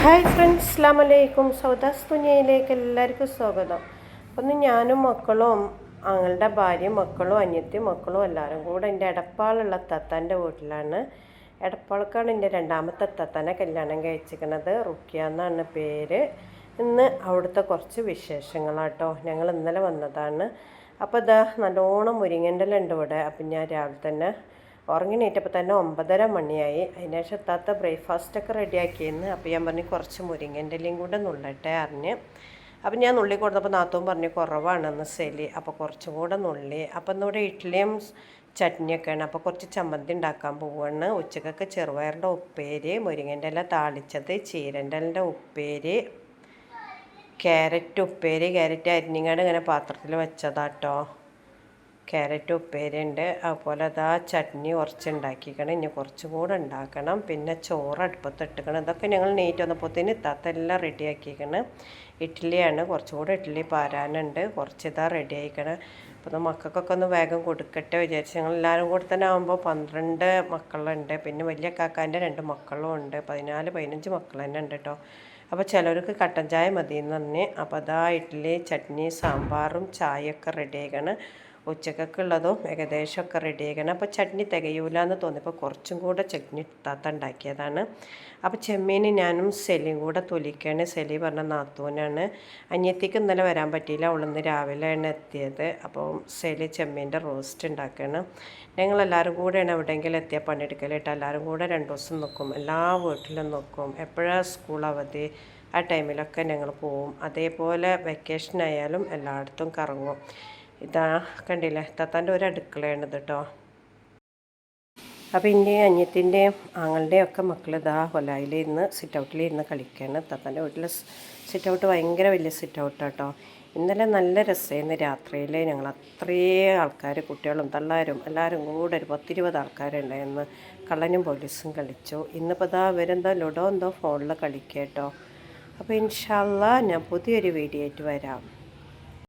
Hi friends, അസ്സലാമു അലൈക്കും. സൗദാസ് ദുനിയയിലേക്ക് എല്ലാവർക്കും സ്വാഗതം. ഒന്ന് ഞാനും മക്കളും ഞങ്ങളുടെ ഭാര്യയും മക്കളും അനിയത്തിയും മക്കളും എല്ലാവരും കൂടെ എൻ്റെ എടപ്പാളുള്ള തത്താൻ്റെ വീട്ടിലാണ്. എടപ്പാൾക്കാണ് എൻ്റെ രണ്ടാമത്തെ തത്താനെ കല്യാണം കഴിച്ചിരിക്കുന്നത്. റുക്കിയ എന്നാണ് പേര്. ഇന്ന് അവിടുത്തെ കുറച്ച് വിശേഷങ്ങളാട്ടോ. ഞങ്ങൾ ഇന്നലെ വന്നതാണ്. അപ്പോൾ ഇതാ നല്ലോണം മുരിങ്ങൻ്റെ ഉണ്ട് ഇവിടെ. അപ്പം ഞാൻ രാവിലെ തന്നെ ഉറങ്ങിണീറ്റപ്പോൾ തന്നെ 9:30 മണിയായി. അതിന് ശേഷം എത്താത്ത ബ്രേക്ക്ഫാസ്റ്റൊക്കെ റെഡിയാക്കിയിരുന്നു. അപ്പോൾ ഞാൻ പറഞ്ഞു കുറച്ച് മുരിങ്ങൻ്റെ ഇലയും കൂടെ നുള്ളട്ടെ അറിഞ്ഞ്. അപ്പം ഞാൻ നുള്ളി കൊടുത്തപ്പോൾ നാത്തൂൻ പറഞ്ഞു കുറവാണെന്ന് സെലി. അപ്പോൾ കുറച്ചും കൂടെ നുള്ളി. അപ്പം ഇന്നിവിടെ ഇഡ്ഡലിയും ചട്നിയൊക്കെയാണ്. അപ്പോൾ കുറച്ച് ചമ്മന്തി ഉണ്ടാക്കാൻ പോവുകയാണ്. ഉച്ചക്കൊക്കെ ചെറുപയറിൻ്റെ ഉപ്പേരി, മുരിങ്ങൻ്റെ ഇല താളിച്ചത്, ചീരൻ്റെ ഇലൻ്റെ ഉപ്പേരി, ക്യാരറ്റ് ഉപ്പേരി. ക്യാരറ്റ് അരിഞ്ഞിങ്ങാണ്ട് ഇങ്ങനെ പാത്രത്തിൽ വെച്ചതാട്ടോ. ക്യാരറ്റ് ഉപ്പേരിയുണ്ട്. അതുപോലെ അതാ ചട്നി കുറച്ച് ഉണ്ടാക്കിക്കണം. ഇനി കുറച്ചും കൂടെ ഉണ്ടാക്കണം. പിന്നെ ചോറ് അടുപ്പത്തിട്ടിക്കണം. ഇതൊക്കെ ഞങ്ങൾ നീറ്റ് വന്നപ്പോഴത്തേന് ഇത്താത്തെല്ലാം റെഡിയാക്കിക്കണം. ഇഡ്ഡലിയാണ്, കുറച്ചും കൂടെ ഇഡ്ഡലി പാരാനുണ്ട്. കുറച്ച് ഇതാ റെഡി ആയിക്കണം. അപ്പോൾ മക്കൾക്കൊക്കെ ഒന്ന് വേഗം കൊടുക്കട്ടെ വിചാരിച്ച്. ഞങ്ങൾ എല്ലാവരും കൂടെ തന്നെ ആകുമ്പോൾ 12 മക്കളുണ്ട്. പിന്നെ വലിയ കാക്കാൻ്റെ 2 മക്കളും ഉണ്ട്. 14-15 മക്കൾ തന്നെ ഉണ്ട് കേട്ടോ. അപ്പോൾ ചിലർക്ക് കട്ടൻ ചായ മതി എന്ന് പറഞ്ഞ്. അപ്പോൾ അതാ ഇഡ്ഡലി, ചട്നി, സാമ്പാറും ചായയൊക്കെ റെഡി ആക്കണം. ഉച്ചക്കൊക്കെ ഉള്ളതും ഏകദേശമൊക്കെ റെഡി ആക്കണം. അപ്പോൾ ചട്നി തികയൂല എന്ന് തോന്നിയപ്പോൾ കുറച്ചും കൂടെ ചട്നി താത്ത ഉണ്ടാക്കിയതാണ്. അപ്പോൾ ചെമ്മീൻ ഞാനും സെലിയും കൂടെ തൊലിക്കുകയാണ്. സെലി പറഞ്ഞ നാത്തൂനാണ്. അനിയത്തിക്ക് ഇന്നലെ വരാൻ പറ്റിയില്ല, അവളിന്ന് രാവിലെയാണ് എത്തിയത്. അപ്പോൾ സെലി ചെമ്മീൻ്റെ റോസ്റ്റ് ഉണ്ടാക്കുകയാണ്. ഞങ്ങളെല്ലാവരും കൂടെയാണ് എവിടെയെങ്കിലും എത്തിയാൽ പണിയെടുക്കലിട്ട് എല്ലാവരും കൂടെ 2 ദിവസം നിൽക്കും. എല്ലാ വീട്ടിലും നിൽക്കും. എപ്പോഴാണ് സ്കൂൾ അവധി ആ ടൈമിലൊക്കെ ഞങ്ങൾ പോവും. അതേപോലെ വെക്കേഷൻ ആയാലും എല്ലായിടത്തും കറങ്ങും. ഇതാ കണ്ടില്ലേ, തത്താൻ്റെ ഒരു അടുക്കളയാണിത് കേട്ടോ. അപ്പോൾ എൻ്റെ അനിയത്തിൻ്റെയും ആങ്ങളുടെയും ഒക്കെ മക്കൾ ഇതാ കൊലായിലിരുന്ന് സിറ്റൗട്ടിലിരുന്ന് കളിക്കുകയാണ്. തത്താൻ്റെ വീട്ടിൽ സിറ്റൗട്ട് ഭയങ്കര വലിയ സിറ്റൗട്ടാണ് കേട്ടോ. ഇന്നലെ നല്ല രസമായിരുന്നു. രാത്രിയിൽ ഞങ്ങൾ അത്രയും ആൾക്കാർ, കുട്ടികളും തള്ളാരും എല്ലാവരും കൂടെ ഒരു 10-20 ആൾക്കാരുണ്ടായിരുന്നു. കള്ളനും പോലീസും കളിച്ചു. ഇന്നിപ്പോൾ ഇതാ അവരെന്തോ ലുഡോ എന്തോ ഫോണിൽ കളിക്കുക കേട്ടോ. അപ്പോൾ ഇൻഷാ അല്ലാഹ് ഞാൻ പുതിയൊരു വീഡിയോ ആയിട്ട് വരാം.